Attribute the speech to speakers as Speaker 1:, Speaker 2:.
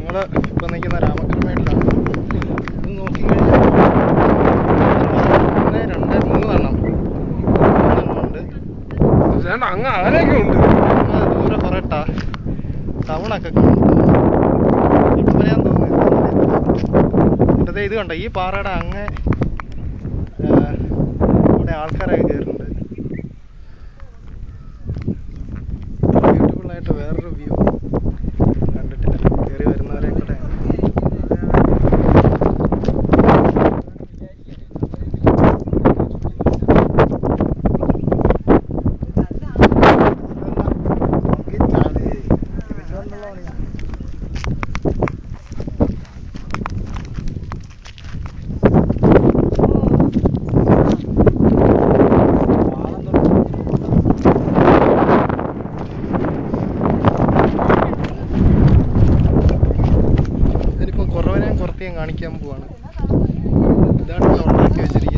Speaker 1: ഇപ്പം നിൽക്കുന്ന രാമക്കൽമേട്ടിലാണ്. ഇത് നോക്കിക്കഴിഞ്ഞാൽ 1, 2, 3 ഉണ്ട്.
Speaker 2: അങ്ങ് അങ്ങനെയൊക്കെ ഉണ്ട്.
Speaker 1: ദൂരെ കുറേ ടൗണൊക്കെ കാണുന്നുണ്ട്. ഇപ്പം ഞാൻ തോന്നുന്നു എന്നിട്ട് ഇത് കണ്ടോ, ഈ പാറയുടെ അങ്ങ് ഇവിടെ ആൾക്കാരൊക്കെ കയറുന്നുണ്ട്. ബ്യൂട്ടിഫുള്ളായിട്ട് വേറൊരു വ്യൂ കണ്ടിട്ടില്ല. കയറി വരുന്നവരെ കൂടെ കാണിക്കാൻ പോവാണ്. ഇതാണ് ഉണ്ടാക്കി വെച്ചിരിക്കുന്നത്.